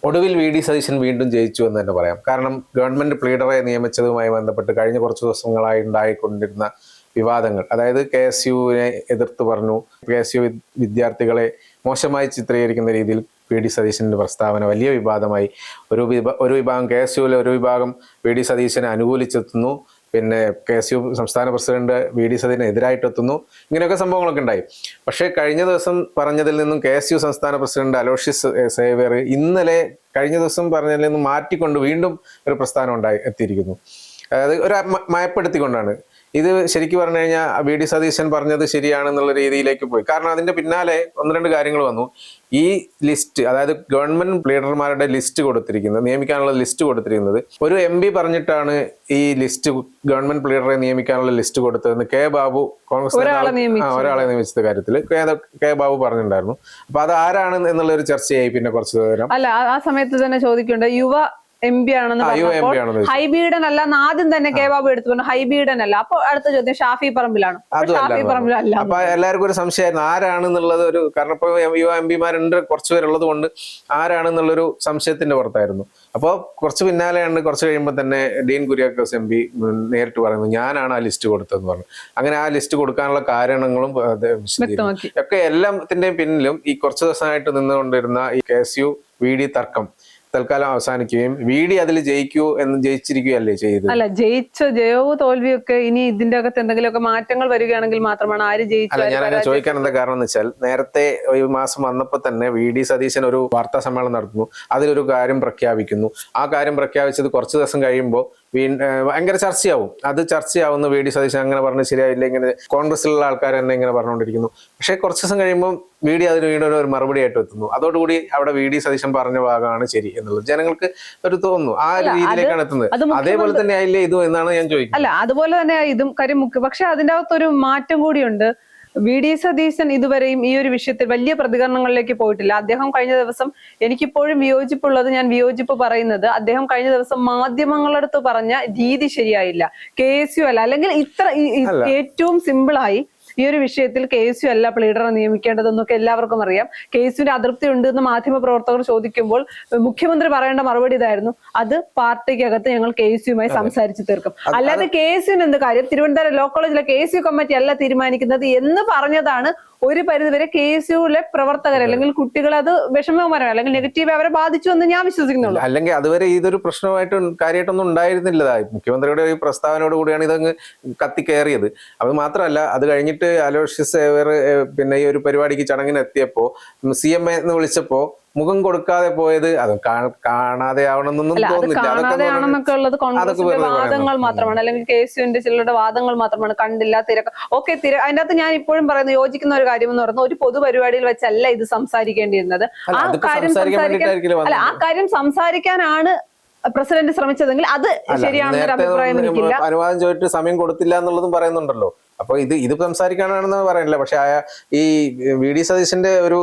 ഒടുവിൽ V D Satheesan വീണ്ടും ജയിച്ചു എന്ന് തന്നെ പറയാം. കാരണം ഗവൺമെന്റ് പ്ലീഡറെ നിയമിച്ചതുമായി ബന്ധപ്പെട്ട് കഴിഞ്ഞ കുറച്ച് ദിവസങ്ങളായി ഉണ്ടായിക്കൊണ്ടിരുന്ന വിവാദങ്ങൾ, അതായത് KSUവിനെ എതിർത്ത് പറഞ്ഞു, KSU വിദ്യാർത്ഥികളെ മോശമായി ചിത്രീകരിക്കുന്ന രീതിയിൽ വി ഡി സതീശൻ്റെ പ്രസ്താവന വലിയ വിവാദമായി. ഒരു വിഭാഗം KSUവിലെ ഒരു വിഭാഗം വി ഡി സതീശനെ അനുകൂലിച്ചെത്തുന്നു, പിന്നെ KSU സംസ്ഥാന പ്രസിഡന്റ് വി ഡി സതീശനെതിരായിട്ടെത്തുന്നു. ഇങ്ങനെയൊക്കെ സംഭവങ്ങളൊക്കെ ഉണ്ടായി. പക്ഷേ കഴിഞ്ഞ ദിവസം പറഞ്ഞതിൽ നിന്നും KSU സംസ്ഥാന പ്രസിഡന്റ് അലോഷ്യസ് സേവ്യർ ഇന്നലെ കഴിഞ്ഞ ദിവസം പറഞ്ഞതിൽ നിന്നും മാറ്റിക്കൊണ്ട് വീണ്ടും ഒരു പ്രസ്ഥാനം എത്തിയിരിക്കുന്നു. അതായത് ഒരു മയപ്പെടുത്തിക്കൊണ്ടാണ്. ഇത് ശരിക്കും പറഞ്ഞു കഴിഞ്ഞാൽ വി ഡി സതീശൻ പറഞ്ഞത് ശരിയാണെന്നുള്ള രീതിയിലേക്ക് പോയി. കാരണം അതിന്റെ പിന്നാലെ ഒന്ന് രണ്ട് കാര്യങ്ങൾ വന്നു. ഈ ലിസ്റ്റ്, അതായത് ഗവൺമെന്റ് ലീഡർമാരുടെ ലിസ്റ്റ് കൊടുത്തിരിക്കുന്നത്, നിയമിക്കാനുള്ള ലിസ്റ്റ് കൊടുത്തിരിക്കുന്നത് ഒരു MP പറഞ്ഞിട്ടാണ് ഈ ലിസ്റ്റ്, ഗവൺമെന്റ് ലീഡറെ നിയമിക്കാനുള്ള ലിസ്റ്റ് കൊടുത്തതെന്ന് ബാബു, കോൺഗ്രസ് ഒരാളെ നിയമിച്ചത് കാര്യത്തിൽ ബാബു പറഞ്ഞിട്ടുണ്ടായിരുന്നു. അപ്പൊ അത് ആരാണ് എന്നുള്ള ഒരു ചർച്ചയായി. പിന്നെ കുറച്ച് ദൂരം അല്ല, ആ സമയത്ത് തന്നെ ചോദിക്കേണ്ട യുവ MP ആണെന്ന് പറഞ്ഞപ്പോൾ ഹൈബീഡൻ അല്ല എന്ന് ആദ്യം തന്നെ ബാബു എടുത്തു പറഞ്ഞു. ഹൈബീഡൻ അല്ല. അപ്പൊ അടുത്ത ചോദ്യം ഷാഫി പറമ്പിലാണ്. ഷാഫി പറമ്പിലല്ല. അപ്പൊ എല്ലാവർക്കും ഒരു സംശയമായിരുന്നു ആരാണെന്നുള്ളത്. കാരണം ഇപ്പൊ യുവ MP കുറച്ചുപേരുള്ളത് കൊണ്ട് ആരാണെന്നുള്ളൊരു സംശയത്തിന്റെ പുറത്തായിരുന്നു. അപ്പോൾ കുറച്ച് പിന്നാലെയാണ്, കുറച്ച് കഴിയുമ്പോൾ തന്നെ ഡീൻ കുര്യാക്കോസ് MP നേരിട്ട് പറയുന്നു ഞാനാണ് ആ ലിസ്റ്റ് കൊടുത്തതെന്ന് പറഞ്ഞു. അങ്ങനെ ആ ലിസ്റ്റ് കൊടുക്കാനുള്ള കാരണങ്ങളും ഒക്കെ എല്ലാത്തിന്റെയും പിന്നിലും ഈ കുറച്ച് ദിവസമായിട്ട് നിന്നുകൊണ്ടിരുന്ന ഈ KSU VD തർക്കം തൽക്കാലം അവസാനിക്കുകയും VD അതിൽ ജയിച്ചിരിക്കുകയല്ലേ ചെയ്തത്. അല്ല, ജയവും തോൽവിയും ഒക്കെ ഇനി ഇതിന്റെ അകത്ത് എന്തെങ്കിലുമൊക്കെ മാറ്റങ്ങൾ വരികയാണെങ്കിൽ മാത്രമാണ് ആര് ജയിച്ചു. അല്ല, ഞാൻ ചോദിക്കാൻ എന്താ കാരണം എന്ന് വെച്ചാൽ, നേരത്തെ ഒരു മാസം വന്നപ്പോൾ തന്നെ VD സതീശൻ ഒരു വാർത്താ സമ്മേളനം നടത്തുന്നു, അതിലൊരു കാര്യം പ്രഖ്യാപിക്കുന്നു. ആ കാര്യം പ്രഖ്യാപിച്ചത് കുറച്ച് ദിവസം കഴിയുമ്പോൾ ഭയങ്കര ചർച്ചയാവും. അത് ചർച്ചയാവുന്നു. VD സതീശൻ അങ്ങനെ പറഞ്ഞ് ശരിയായില്ല, ഇങ്ങനെ കോൺഗ്രസിലുള്ള ആൾക്കാർ തന്നെ ഇങ്ങനെ പറഞ്ഞുകൊണ്ടിരിക്കുന്നു. പക്ഷെ കുറച്ച് ദിവസം കഴിയുമ്പോൾ VD അതിന് വീണ്ടും ഒരു മറുപടി ആയിട്ട് എത്തുന്നു. അതോടുകൂടി അവിടെ VD സതീശൻ പറഞ്ഞ ഭാഗമാണ് ശരി എന്നുള്ളത് ജനങ്ങൾക്ക് ഒരു തോന്നുന്നു. ആ ഒരു രീതിയിലേക്കാണ് എത്തുന്നത്. അതേപോലെ തന്നെ ആയില്ലേ ഇതും എന്നാണ് ഞാൻ ചോദിക്കുന്നത്. അല്ല, അതുപോലെ തന്നെ ഇതും കാര്യം മുഖ്യം. പക്ഷെ അതിൻ്റെ അകത്തൊരു മാറ്റം കൂടിയുണ്ട്. VD സതീശൻ ഇതുവരെയും ഈ ഒരു വിഷയത്തിൽ വലിയ പ്രതികരണങ്ങളിലേക്ക് പോയിട്ടില്ല. അദ്ദേഹം കഴിഞ്ഞ ദിവസം, എനിക്കിപ്പോഴും വിയോജിപ്പുള്ളത്, ഞാൻ വിയോജിപ്പ് പറയുന്നത്, അദ്ദേഹം കഴിഞ്ഞ ദിവസം മാധ്യമങ്ങളടുത്ത് പറഞ്ഞ രീതി ശരിയായില്ല. KSU അല്ല, അല്ലെങ്കിൽ ഇത്ര ഏറ്റവും സിമ്പിളായി ഈ ഒരു വിഷയത്തിൽ KSU അല്ല ലീഡറെ നിയമിക്കേണ്ടതെന്നൊക്കെ എല്ലാവർക്കും അറിയാം. KSUവിന്റെ അതൃപ്തി ഉണ്ട് എന്ന് മാധ്യമ പ്രവർത്തകർ ചോദിക്കുമ്പോൾ മുഖ്യമന്ത്രി പറയേണ്ട മറുപടി ഇതായിരുന്നു, അത് പാർട്ടിക്കകത്ത് ഞങ്ങൾ KSUവുമായി സംസാരിച്ച് തീർക്കും. അല്ലാതെ KSUവിന് എന്ത് കാര്യം, തിരുവനന്തപുരം ലോ കോളേജിലെ KSU കമ്മിറ്റി അല്ല തീരുമാനിക്കുന്നത് എന്ന് പറഞ്ഞതാണ് ഒരു പരിധിവരെ KSUവിലെ പ്രവർത്തകർ അല്ലെങ്കിൽ കുട്ടികൾ അത് വിഷമകരമായി അല്ലെങ്കിൽ നെഗറ്റീവ് അവരെ ബാധിച്ചു എന്ന് ഞാൻ വിശ്വസിക്കുന്നുള്ളൂ. അല്ലെങ്കിൽ അതുവരെ ഇതൊരു പ്രശ്നമായിട്ട് കാര്യമായിട്ടൊന്നും ഉണ്ടായിരുന്നില്ല. മുഖ്യമന്ത്രിയുടെ ഈ പ്രസ്താവനയോട് കൂടിയാണ് ഇതങ്ങ് കത്തിക്കയറിയത്. അത് മാത്രമല്ല, അത് കഴിഞ്ഞിട്ട് അലോഷ്യസ് സേവ്യർ പിന്നെ ഈ ഒരു പരിപാടിക്ക് ചടങ്ങിന് എത്തിയപ്പോ CMA എന്ന് വിളിച്ചപ്പോ മുഖം കൊടുക്കാതെ പോയത് അത് കാണാതെ ആവണമെന്നൊന്നും തോന്നുന്നില്ല. കാണാതെയാണെന്നൊക്കെ ഉള്ളത് കോൺഗ്രസിന്റെ വാദങ്ങൾ മാത്രമാണ്, അല്ലെങ്കിൽ KSUവിന്റെ ചിലരുടെ വാദങ്ങൾ മാത്രമാണ്. കണ്ടില്ല, തിരക്ക് ഓക്കെ. അതിന്റെ അകത്ത് ഞാൻ ഇപ്പോഴും പറയുന്നത്, യോജിക്കുന്ന ഒരു കാര്യം എന്ന് പറയുന്നത്, ഒരു പൊതുപരിപാടിയിൽ വെച്ചല്ല ഇത് സംസാരിക്കേണ്ടിയിരുന്നത്. ആ കാര്യം സംസാരിക്കാനാണ് പ്രസിഡന്റ് ശ്രമിച്ചതെങ്കിൽ അത് ശരിയാണെന്നൊരു അഭിപ്രായം എനിക്കില്ല. അനുവാദം ചോദിച്ചിട്ട് സമയം കൊടുത്തില്ല എന്നുള്ളതും പറയുന്നുണ്ടല്ലോ. അപ്പൊ ഇത് സംസാരിക്കാനാണെന്ന് പറയുന്നില്ല. പക്ഷെ ഈ VD സതീശന്റെ ഒരു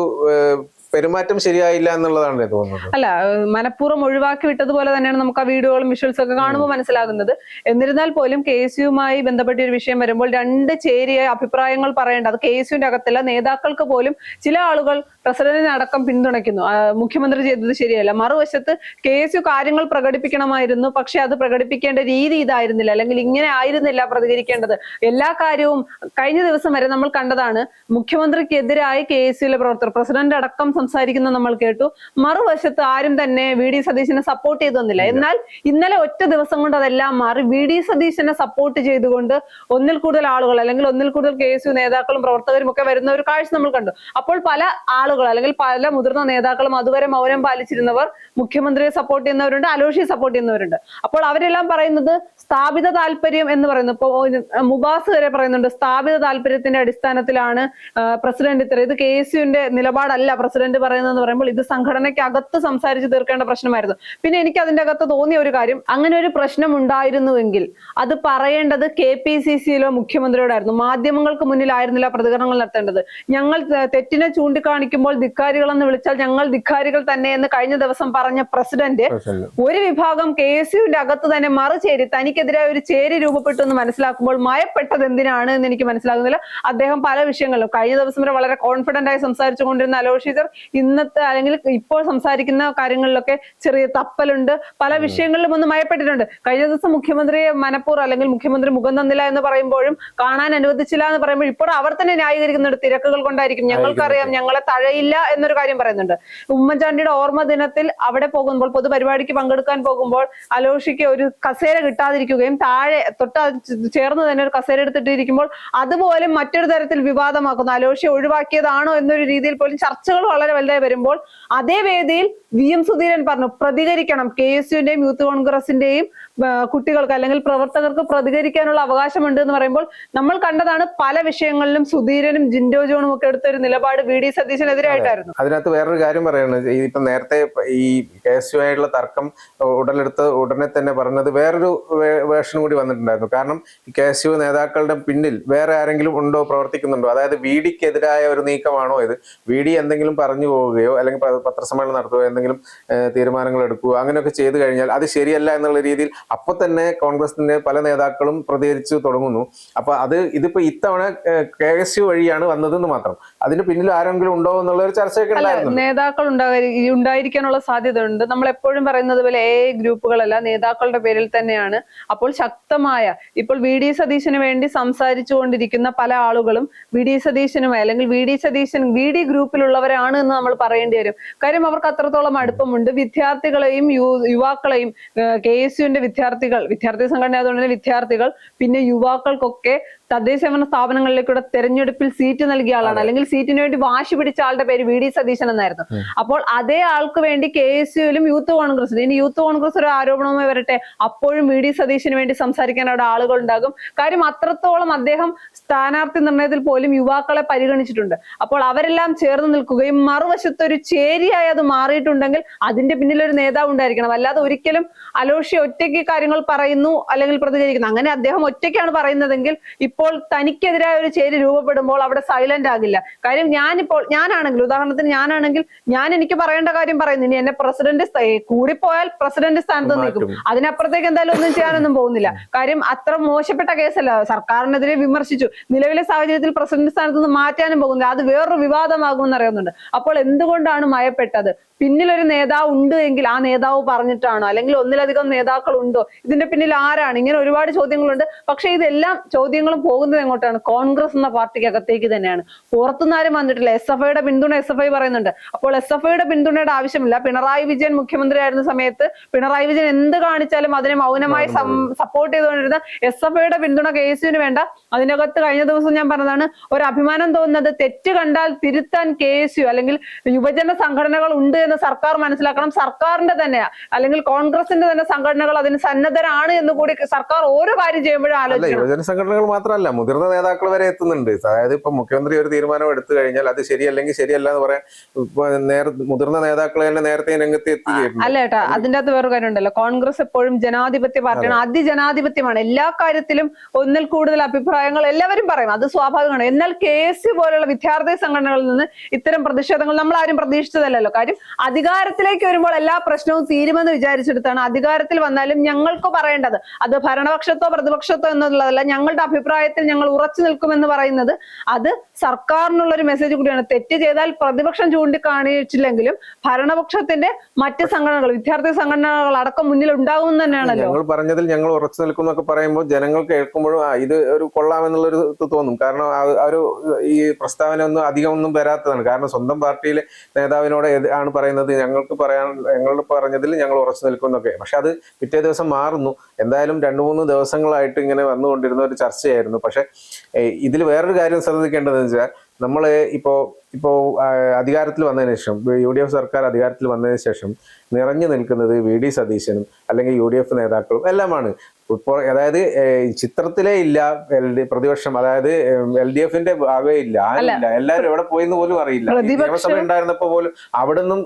പെരുമാറ്റം ശരിയായില്ല എന്നുള്ളതാണ് തോന്നുന്നത്. അല്ല, മനഃപൂർവ്വം ഒഴിവാക്കി വിട്ടതുപോലെ തന്നെയാണ് നമുക്ക് ആ വീഡിയോകളും വിഷ്വൽസ് ഒക്കെ കാണുമ്പോൾ മനസ്സിലാകുന്നത്. എന്നിരുന്നാൽ പോലും KSUവുമായി ബന്ധപ്പെട്ട ഒരു വിഷയം വരുമ്പോൾ രണ്ട് ചേരിയ അഭിപ്രായങ്ങൾ പറയേണ്ട, അത് KSUവിന്റെ അകത്തല്ല, നേതാക്കൾക്ക് പോലും ചില ആളുകൾ പ്രസിഡന്റിനെ അടക്കം പിന്തുണയ്ക്കുന്നു. മുഖ്യമന്ത്രി ചെയ്തത് ശരിയല്ല. മറുവശത്ത് KSU കാര്യങ്ങൾ പ്രകടിപ്പിക്കണമായിരുന്നു, പക്ഷെ അത് പ്രകടിപ്പിക്കേണ്ട രീതി ഇതായിരുന്നില്ല, അല്ലെങ്കിൽ ഇങ്ങനെ ആയിരുന്നില്ല പ്രതികരിക്കേണ്ടത്. എല്ലാ കാര്യവും കഴിഞ്ഞ ദിവസം വരെ നമ്മൾ കണ്ടതാണ്. മുഖ്യമന്ത്രിക്കെതിരായി KSUവിലെ പ്രവർത്തകർ, പ്രസിഡന്റ് അടക്കം സംസാരിക്കുന്ന നമ്മൾ കേട്ടു. മറുവശത്ത് ആരും തന്നെ VD സതീശനെ സപ്പോർട്ട് ചെയ്തു തന്നില്ല. എന്നാൽ ഇന്നലെ ഒറ്റ ദിവസം കൊണ്ട് അതെല്ലാം മാറി VD സതീശനെ സപ്പോർട്ട് ചെയ്തുകൊണ്ട് ഒന്നിൽ കൂടുതൽ ആളുകൾ, അല്ലെങ്കിൽ ഒന്നിൽ കൂടുതൽ KSU നേതാക്കളും പ്രവർത്തകരും ഒക്കെ വരുന്ന ഒരു കാഴ്ച നമ്മൾ കണ്ടു. അപ്പോൾ പല ആളുകൾ, അല്ലെങ്കിൽ പല മുതിർന്ന നേതാക്കളും അതുവരെ മൗനം പാലിച്ചിരുന്നവർ മുഖ്യമന്ത്രിയെ സപ്പോർട്ട് ചെയ്യുന്നവരുണ്ട്, അലോഷിയെ സപ്പോർട്ട് ചെയ്യുന്നവരുണ്ട്. അപ്പോൾ അവരെല്ലാം പറയുന്നത് സ്ഥാപിത താല്പര്യം എന്ന് പറയുന്നു. ഇപ്പൊ മുബാസ് വരെ പറയുന്നുണ്ട്, സ്ഥാപിത താല്പര്യത്തിന്റെ അടിസ്ഥാനത്തിലാണ് പ്രസിഡന്റ് ഇത്ര. ഇത് KSUവിന്റെ നിലപാടല്ല പ്രസിഡന്റ് പറയുന്നതെന്ന് പറയുമ്പോൾ ഇത് സംഘടനയ്ക്ക് അകത്ത് സംസാരിച്ച് തീർക്കേണ്ട പ്രശ്നമായിരുന്നു. പിന്നെ എനിക്ക് അതിന്റെ അകത്ത് തോന്നിയ ഒരു കാര്യം, അങ്ങനെ ഒരു പ്രശ്നം ഉണ്ടായിരുന്നുവെങ്കിൽ അത് പറയേണ്ടത് KPCCയിലോ മുഖ്യമന്ത്രിയോടായിരുന്നു. മാധ്യമങ്ങൾക്ക് മുന്നിലായിരുന്നില്ല പ്രതികരണങ്ങൾ നടത്തേണ്ടത്. ഞങ്ങൾ തെറ്റിനെ ചൂണ്ടിക്കാണിക്കുമ്പോൾ ധിക്കാരികളെന്ന് വിളിച്ചാൽ ഞങ്ങൾ ധിക്കാരികൾ തന്നെ എന്ന് കഴിഞ്ഞ ദിവസം പറഞ്ഞ പ്രസിഡന്റ് ഒരു വിഭാഗം KSUവിന്റെ അകത്ത് തന്നെ മറുചേരി, തനിക്കെതിരായ ഒരു ചേരി രൂപപ്പെട്ടു എന്ന് മനസ്സിലാക്കുമ്പോൾ മയപ്പെട്ടത് എന്തിനാണ് എന്ന് എനിക്ക് മനസ്സിലാകുന്നില്ല. അദ്ദേഹം പല വിഷയങ്ങളിലും കഴിഞ്ഞ ദിവസം വരെ വളരെ കോൺഫിഡന്റ് ആയി സംസാരിച്ചു കൊണ്ടിരുന്ന അലോഷ്യസ് ഇന്നത്തെ അല്ലെങ്കിൽ ഇപ്പോൾ സംസാരിക്കുന്ന കാര്യങ്ങളിലൊക്കെ ചെറിയ തപ്പലുണ്ട്, പല വിഷയങ്ങളിലും ഒന്ന് മയപ്പെട്ടിട്ടുണ്ട്. കഴിഞ്ഞ ദിവസം മുഖ്യമന്ത്രിയെ മനഃപൂർവ്വം അല്ലെങ്കിൽ മുഖ്യമന്ത്രി മുഖം തന്നില്ല എന്ന് പറയുമ്പോഴും കാണാൻ അനുവദിച്ചില്ല എന്ന് പറയുമ്പോൾ ഇപ്പോൾ അവർ തന്നെ ന്യായീകരിക്കുന്നുണ്ട്, തിരക്കുകൾ കൊണ്ടായിരിക്കും, ഞങ്ങൾക്കറിയാം, ഞങ്ങളെ തഴയില്ല എന്നൊരു കാര്യം പറയുന്നുണ്ട്. ഉമ്മൻചാണ്ടിയുടെ ഓർമ്മ ദിനത്തിൽ അവിടെ പോകുമ്പോൾ പൊതുപരിപാടിക്ക് പങ്കെടുക്കാൻ പോകുമ്പോൾ അലോഷിക്ക് ഒരു കസേര കിട്ടാതിരിക്കുകയും താഴെ ചേർന്ന് തന്നെ ഒരു കസേര എടുത്തിട്ടിരിക്കുമ്പോൾ അതുപോലും മറ്റൊരു തരത്തിൽ വിവാദമാക്കുന്നു. അലോഷി ഒഴിവാക്കിയതാണോ എന്നൊരു രീതിയിൽ പോലും ചർച്ചകൾ വളരെ വലുതായി വരുമ്പോൾ അതേ വേദിയിൽ VM സുധീരൻ പറഞ്ഞു പ്രതികരിക്കണം, KSUവിന്റെയും യൂത്ത് കോൺഗ്രസിന്റെയും കുട്ടികൾക്ക് അല്ലെങ്കിൽ പ്രവർത്തകർക്ക് പ്രതികരിക്കാനുള്ള അവകാശമുണ്ട് എന്ന് പറയുമ്പോൾ നമ്മൾ കണ്ടതാണ് പല വിഷയങ്ങളിലും സുധീരനും ജിൻഡോ ജോണും ഒക്കെ എടുത്ത ഒരു നിലപാട് VD സതീശനെതിരായിട്ടായിരുന്നു. അതിനകത്ത് വേറൊരു കാര്യം പറയുന്നത്, ഇപ്പൊ നേരത്തെ ഈ KSU ആയിട്ടുള്ള തർക്കം ഉടലെടുത്ത് ഉടനെ തന്നെ പറഞ്ഞത് വേറൊരു വേർഷൻ കൂടി വന്നിട്ടുണ്ടായിരുന്നു. കാരണം KSU നേതാക്കളുടെ പിന്നിൽ വേറെ ആരെങ്കിലും ഉണ്ടോ, പ്രവർത്തിക്കുന്നുണ്ടോ, അതായത് VDക്കെതിരായ ഒരു നീക്കമാണോ ഇത്, VD എന്തെങ്കിലും പറഞ്ഞു പോവുകയോ അല്ലെങ്കിൽ പത്രസമ്മേളനം നടത്തുകയോ എന്തെങ്കിലും തീരുമാനങ്ങൾ എടുക്കുകയോ അങ്ങനെയൊക്കെ ചെയ്തു കഴിഞ്ഞാൽ അത് ശരിയല്ല എന്നുള്ള രീതിയിൽ അപ്പൊ തന്നെ കോൺഗ്രസിന്റെ പല നേതാക്കളും പ്രതികരിച്ചു തുടങ്ങുന്നു. അപ്പൊ ഇതിപ്പോ ഇത്തവണ KSU വഴിയാണ് വന്നതെന്ന് മാത്രം, അതിന് പിന്നിൽ ആരെങ്കിലും ഉണ്ടോ എന്നുള്ള ഒരു ചർച്ചയൊക്കെ ഉണ്ടായിരുന്നു. നേതാക്കൾ ഉണ്ടായിരിക്കാനുള്ള സാധ്യതയുണ്ട്. നമ്മൾ എപ്പോഴും പറയുന്നത് പോലെ ഗ്രൂപ്പുകളല്ല, നേതാക്കളുടെ പേരിൽ തന്നെയാണ്. അപ്പോൾ ശക്തമായ ഇപ്പോൾ VD സതീശന് വേണ്ടി സംസാരിച്ചു കൊണ്ടിരിക്കുന്ന പല ആളുകളും VD സതീശനുമായി അല്ലെങ്കിൽ VD ഗ്രൂപ്പിലുള്ളവരാണ് എന്ന് നമ്മൾ പറയേണ്ടി വരും. കാര്യം അവർക്ക് അത്രത്തോളം അടുപ്പമുണ്ട്. വിദ്യാർത്ഥികളെയും യുവാക്കളെയും KSUവിന്റെ വിദ്യാർത്ഥി സംഘടന ആയതുകൊണ്ട് തന്നെ വിദ്യാർത്ഥികൾ പിന്നെ യുവാക്കൾക്കൊക്കെ തദ്ദേശഭരണ സ്ഥാപനങ്ങളിലേക്കൂടെ തെരഞ്ഞെടുപ്പിൽ സീറ്റ് നൽകിയ ആളാണ്, അല്ലെങ്കിൽ സീറ്റിന് വേണ്ടി വാശി പിടിച്ച ആളുടെ പേര് VD സതീശൻ എന്നായിരുന്നു. അപ്പോൾ അതേ ആൾക്ക് വേണ്ടി KSUവിലും യൂത്ത് കോൺഗ്രസിലും, ഇനി യൂത്ത് കോൺഗ്രസ് ഒരു ആരോപണവുമായി വരട്ടെ, അപ്പോഴും VD സതീശന് വേണ്ടി സംസാരിക്കാൻ അവിടെ ആളുകൾ ഉണ്ടാകും. കാര്യം അത്രത്തോളം അദ്ദേഹം സ്ഥാനാർത്ഥി നിർണയത്തിൽ പോലും യുവാക്കളെ പരിഗണിച്ചിട്ടുണ്ട്. അപ്പോൾ അവരെല്ലാം ചേർന്ന് നിൽക്കുകയും മറുവശത്ത് ഒരു ചേരിയായി അത് മാറിയിട്ടുണ്ടെങ്കിൽ അതിന്റെ പിന്നിൽ ഒരു നേതാവ് ഉണ്ടായിരിക്കണം. അല്ലാതെ ഒരിക്കലും അലോഷി ഒറ്റയ്ക്ക് കാര്യങ്ങൾ പറയുന്നു അല്ലെങ്കിൽ പ്രതികരിക്കുന്നു, അങ്ങനെ അദ്ദേഹം ഒറ്റയ്ക്കാണ് പറയുന്നതെങ്കിൽ ഇപ്പോൾ തനിക്കെതിരായ ഒരു ചേരി രൂപപ്പെടുമ്പോൾ അവിടെ സൈലന്റ് ആകില്ല. കാര്യം ഞാനാണെങ്കിൽ ഉദാഹരണത്തിന് ഞാൻ എനിക്ക് പറയേണ്ട കാര്യം പറയുന്നു, ഇനി എന്നെ പ്രസിഡന്റ് കൂടിപ്പോയാൽ പ്രസിഡന്റ് സ്ഥാനത്ത് നിൽക്കും, അതിനപ്പുറത്തേക്ക് എന്തായാലും ഒന്നും ചെയ്യാനൊന്നും പോകുന്നില്ല. കാര്യം അത്ര മോശപ്പെട്ട കേസല്ല, സർക്കാരിനെതിരെ വിമർശിച്ചു, നിലവിലെ സാഹചര്യത്തിൽ പ്രസിഡന്റ് സ്ഥാനത്ത് നിന്ന് മാറ്റാനും പോകുന്നില്ല, അത് വേറൊരു വിവാദമാകുമെന്ന് അറിയുന്നുണ്ട്. അപ്പോൾ എന്തുകൊണ്ടാണ് മയപ്പെട്ടത്? പിന്നിലൊരു നേതാവ് ഉണ്ട് എങ്കിൽ ആ നേതാവ് പറഞ്ഞിട്ടാണോ, അല്ലെങ്കിൽ ഒന്നിലധികം നേതാക്കൾ ഉണ്ടോ, ഇതിന്റെ പിന്നിൽ ആരാണ്? ഇങ്ങനെ ഒരുപാട് ചോദ്യങ്ങളുണ്ട്. പക്ഷെ ഇതെല്ലാം ചോദ്യങ്ങളും പോകുന്നത് എങ്ങോട്ടാണ്? കോൺഗ്രസ് എന്ന പാർട്ടിക്കകത്തേക്ക് തന്നെയാണ്. പുറത്തുനിന്ന് ആരും വന്നിട്ടില്ല. SFIയുടെ പിന്തുണ SFI പറയുന്നുണ്ട്. അപ്പോൾ SFIയുടെ പിന്തുണയുടെ ആവശ്യമില്ല. പിണറായി വിജയൻ മുഖ്യമന്ത്രിയായിരുന്ന സമയത്ത് പിണറായി വിജയൻ എന്ത് കാണിച്ചാലും അതിനെ മൗനമായി സപ്പോർട്ട് ചെയ്തുകൊണ്ടിരുന്ന SFIയുടെ പിന്തുണ KSUവിന് വേണ്ട. അതിനകത്ത് കഴിഞ്ഞ ദിവസം ഞാൻ പറഞ്ഞതാണ്, ഒരു അഭിമാനം തോന്നുന്നത് തെറ്റ് കണ്ടാൽ തിരുത്താൻ KSU അല്ലെങ്കിൽ യുവജന സംഘടനകൾ ഉണ്ട് എന്ന് സർക്കാർ മനസ്സിലാക്കണം. സർക്കാരിന്റെ തന്നെ അല്ലെങ്കിൽ കോൺഗ്രസിന്റെ തന്നെ സംഘടനകൾ അതിന് സന്നദ്ധരാണ് എന്ന് കൂടി സർക്കാർ ഓരോ കാര്യം ചെയ്യുമ്പോഴും ആലോചിക്കണം. യുവജന സംഘടനകൾ മാത്രമല്ല, മുതിർന്ന നേതാക്കൾ വരെ എത്തുന്നുണ്ട്. അതായത് ഇപ്പൊ മുഖ്യമന്ത്രി ഒരു തീരുമാനം എടുത്തു കഴിഞ്ഞാൽ അത് ശരിയല്ലെങ്കിൽ ശരിയല്ല എന്ന് പറയാൻ മുതിർന്ന നേതാക്കൾ തന്നെ നേരത്തെ രംഗത്ത് എത്തിയിരുന്നു. അല്ല ഏട്ടാ, അതിന്റെ അകത്ത് വേറൊരു കാര്യം ഉണ്ടല്ലോ, കോൺഗ്രസ് എപ്പോഴും ജനാധിപത്യ പാർട്ടിയാണ്, അതിജനാധിപത്യമാണ്. എല്ലാ കാര്യത്തിലും ഒന്നിൽ കൂടുതൽ അഭിപ്രായങ്ങൾ എല്ലാവരും പറയും, അത് സ്വാഭാവികമാണ്. എന്നാൽ KSU പോലുള്ള വിദ്യാർത്ഥി സംഘടനകളിൽ നിന്ന് ഇത്തരം പ്രതിഷേധങ്ങൾ നമ്മൾ ആരും പ്രതീക്ഷിച്ചതല്ലോ. കാര്യം അധികാരത്തിലേക്ക് വരുമ്പോൾ എല്ലാ പ്രശ്നവും തീരുമെന്ന് വിചാരിച്ചെടുത്താണ് അധികാരത്തിൽ വന്നാലും ഞങ്ങൾക്ക് പറയേണ്ടത്. അത് ഭരണപക്ഷത്തോ പ്രതിപക്ഷത്തോ എന്നുള്ളതല്ല, ഞങ്ങളുടെ അഭിപ്രായത്തിൽ ഞങ്ങൾ ഉറച്ചു നിൽക്കുമെന്ന് പറയുന്നത് അത് സർക്കാരിനുള്ള ഒരു മെസ്സേജ് കൂടിയാണ്. തെറ്റ് ചെയ്താൽ പ്രതിപക്ഷം ചൂണ്ടിക്കാണിച്ചില്ലെങ്കിലും ഭരണപക്ഷത്തിന്റെ മറ്റ് സംഘടനകൾ, വിദ്യാർത്ഥി സംഘടനകൾ അടക്കം മുന്നിൽ ഉണ്ടാകും തന്നെയാണല്ലോ. ഞങ്ങൾ പറഞ്ഞതിൽ ഞങ്ങൾ ഉറച്ചു നിൽക്കുന്നൊക്കെ പറയുമ്പോൾ ജനങ്ങൾ കേൾക്കുമ്പോഴും ഇത് ഒരു കൊള്ളാമെന്നുള്ളൊരു തോന്നും. കാരണം ഈ പ്രസ്താവന ഒന്നും അധികം ഒന്നും വരാത്തതാണ്. കാരണം സ്വന്തം പാർട്ടിയിലെ നേതാവിനോട് ആണ് പറയുന്നത്, ഞങ്ങൾ പറഞ്ഞതിൽ ഞങ്ങൾ ഉറച്ചു നിൽക്കുന്നൊക്കെ. പക്ഷെ അത് പിറ്റേ ദിവസം മാറുന്നു. എന്തായാലും 2-3 ദിവസങ്ങളായിട്ട് ഇങ്ങനെ വന്നുകൊണ്ടിരുന്ന ഒരു ചർച്ചയായിരുന്നു. പക്ഷെ ഇതിൽ വേറൊരു കാര്യം ശ്രദ്ധിക്കേണ്ടതെന്ന് വെച്ചാൽ, നമ്മൾ ഇപ്പോ അധികാരത്തിൽ വന്നതിന് ശേഷം UDF സർക്കാർ അധികാരത്തിൽ വന്നതിന് ശേഷം നിറഞ്ഞു നിൽക്കുന്നത് VD സതീശനും അല്ലെങ്കിൽ UDF നേതാക്കളും എല്ലാമാണ്. ഇപ്പോൾ അതായത് ചിത്രത്തിലേ ഇല്ല പ്രതിപക്ഷം, അതായത് LDFന്റെ ഭാഗമേ ഇല്ല, ആരില്ല, എല്ലാവരും എവിടെ പോയെന്ന് പോലും അറിയില്ല. നിയമസഭ ഉണ്ടായിരുന്നപ്പോ പോലും അവിടെ നിന്നും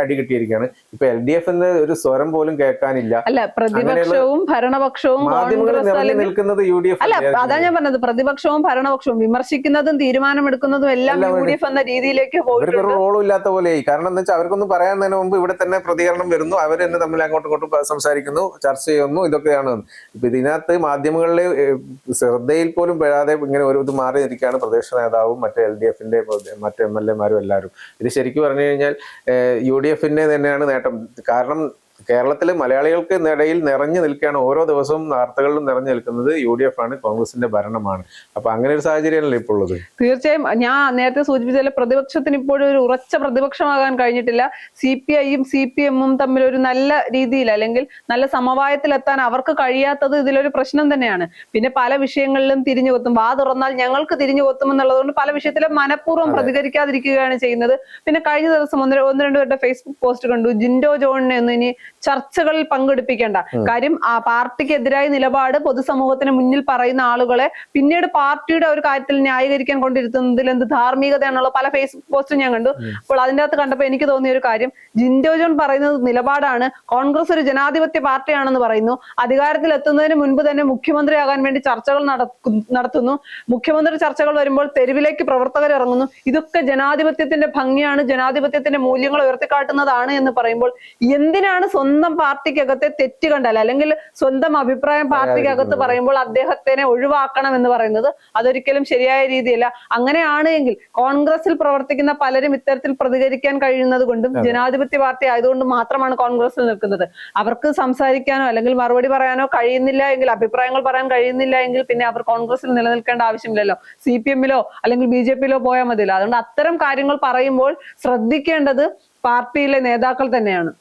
അടി കിട്ടിയിരിക്കുകയാണ്. ഇപ്പൊ LDFന്റെ ഒരു സ്വരം പോലും കേൾക്കാനില്ല. അല്ല, പ്രതിപക്ഷവും ഭരണപക്ഷവും നിൽക്കുന്നത് UDF. അല്ല, അതാ ഞാൻ പറഞ്ഞത്, പ്രതിപക്ഷവും ഭരണപക്ഷവും വിമർശിക്കുന്നതും തീരുമാനമെടുക്കുന്നതും എല്ലാം UDF എന്ന രീതിയിലേക്ക് അവർക്കൊരു പോയിട്ടുണ്ട്. റോളും ഇല്ലാത്ത പോലെയായി. കാരണം എന്താ വെച്ചാൽ അവർക്കൊന്നും പറയാനതിന് മുമ്പ് ഇവിടെ തന്നെ പ്രതികരണം വരുന്നു, അവർ തന്നെ തമ്മിൽ അങ്ങോട്ടും ഇങ്ങോട്ടും സംസാരിക്കുന്നു, ചർച്ച ചെയ്യുന്നു, ഇതൊക്കെയാണ്. ഇപ്പൊ ഇതിനകത്ത് മാധ്യമങ്ങളിലെ ശ്രദ്ധയിൽ പോലും പെടാതെ ഇങ്ങനെ ഒരു ഇത് മാറി നിൽക്കുകയാണ് പ്രതിപക്ഷ നേതാവും മറ്റേ LDF-ന്റെ മറ്റ് MLA-മാരും എല്ലാവരും. ഇത് ശരിക്കും പറഞ്ഞു കഴിഞ്ഞാൽ UDF-ന്റെ തന്നെയാണ് നേട്ടം. കാരണം കേരളത്തിലെ മലയാളികൾക്ക് ഇടയിൽ നിറഞ്ഞു നിൽക്കുകയാണ്, ഓരോ ദിവസവും വാർത്തകളിലും നിറഞ്ഞു നിൽക്കുന്നത് UDF ആണ്, കോൺഗ്രസിന്റെ ഭരണമാണ്. അപ്പൊ അങ്ങനെ ഒരു സാഹചര്യമല്ലേ ഇപ്പോൾ ഉള്ളത്. തീർച്ചയായും ഞാൻ നേരത്തെ സൂചിപ്പിച്ചാൽ പ്രതിപക്ഷത്തിന് ഇപ്പോഴും ഒരു ഉറച്ച പ്രതിപക്ഷമാകാൻ കഴിഞ്ഞിട്ടില്ല. CPI-യും CPM-ഉം തമ്മിൽ ഒരു നല്ല രീതിയിൽ അല്ലെങ്കിൽ നല്ല സമവായത്തിലെത്താൻ അവർക്ക് കഴിയാത്തത് ഇതിലൊരു പ്രശ്നം തന്നെയാണ്. പിന്നെ പല വിഷയങ്ങളിലും തിരിഞ്ഞു കൊത്തും, വാ തുറന്നാൽ ഞങ്ങൾക്ക് തിരിഞ്ഞു കൊത്തും എന്നുള്ളതുകൊണ്ട് പല വിഷയത്തിലും മനഃപൂർവ്വം പ്രതികരിക്കാതിരിക്കുകയാണ് ചെയ്യുന്നത്. പിന്നെ കഴിഞ്ഞ ദിവസം ഒന്ന് രണ്ട് പേരുടെ ഫേസ്ബുക്ക് പോസ്റ്റ് കണ്ടു, ജിൻഡോ ജോണിനെ ഒന്നും ഇനി ചർച്ചകളിൽ പങ്കെടുപ്പിക്കേണ്ട കാര്യം, ആ പാർട്ടിക്കെതിരായ നിലപാട് പൊതുസമൂഹത്തിന് മുന്നിൽ പറയുന്ന ആളുകളെ പിന്നീട് പാർട്ടിയുടെ ഒരു കാര്യത്തിൽ ന്യായീകരിക്കാൻ കൊണ്ടിരുത്തുന്നതിൽ എന്ത് ധാർമ്മികതയാണുള്ള പല ഫേസ്ബുക്ക് പോസ്റ്റും ഞാൻ കണ്ടു. അപ്പോൾ അതിൻ്റെ അകത്ത് കണ്ടപ്പോൾ എനിക്ക് തോന്നിയ ഒരു കാര്യം, ജിൻഡോ ജോൺ പറയുന്നത് നിലപാടാണ്, കോൺഗ്രസ് ഒരു ജനാധിപത്യ പാർട്ടിയാണെന്ന് പറയുന്നു, അധികാരത്തിൽ എത്തുന്നതിന് മുൻപ് തന്നെ മുഖ്യമന്ത്രിയാകാൻ വേണ്ടി ചർച്ചകൾ നടത്തുന്നു, മുഖ്യമന്ത്രി ചർച്ചകൾ വരുമ്പോൾ തെരുവിലേക്ക് പ്രവർത്തകർ ഇറങ്ങുന്നു, ഇതൊക്കെ ജനാധിപത്യത്തിന്റെ ഭംഗിയാണ്, ജനാധിപത്യത്തിന്റെ മൂല്യങ്ങൾ ഉയർത്തിക്കാട്ടുന്നതാണ് എന്ന് പറയുമ്പോൾ എന്തിനാണ് സ്വന്തം പാർട്ടിക്കകത്തെ തെറ്റ് കണ്ടാൽ അല്ലെങ്കിൽ സ്വന്തം അഭിപ്രായം പാർട്ടിക്കകത്ത് പറയുമ്പോൾ അദ്ദേഹത്തിനെ ഒഴിവാക്കണം എന്ന് പറയുന്നത് അതൊരിക്കലും ശരിയായ രീതിയല്ല. അങ്ങനെയാണ് എങ്കിൽ കോൺഗ്രസിൽ പ്രവർത്തിക്കുന്ന പലരും ഇത്തരത്തിൽ പ്രതികരിക്കാൻ കഴിയുന്നത് കൊണ്ടും ജനാധിപത്യ പാർട്ടി ആയതുകൊണ്ട് മാത്രമാണ് കോൺഗ്രസിൽ നിൽക്കുന്നത്. അവർക്ക് സംസാരിക്കാനോ അല്ലെങ്കിൽ മറുപടി പറയാനോ കഴിയുന്നില്ല എങ്കിൽ, അഭിപ്രായങ്ങൾ പറയാൻ കഴിയുന്നില്ല എങ്കിൽ പിന്നെ അവർ കോൺഗ്രസിൽ നിലനിൽക്കേണ്ട ആവശ്യമില്ലല്ലോ, CPM-ലോ അല്ലെങ്കിൽ BJP-ലോ പോയാൽ മതിയല്ലോ. അതുകൊണ്ട് അത്തരം കാര്യങ്ങൾ പറയുമ്പോൾ ശ്രദ്ധിക്കേണ്ടത് പാർട്ടിയിലെ നേതാക്കൾ തന്നെയാണ്.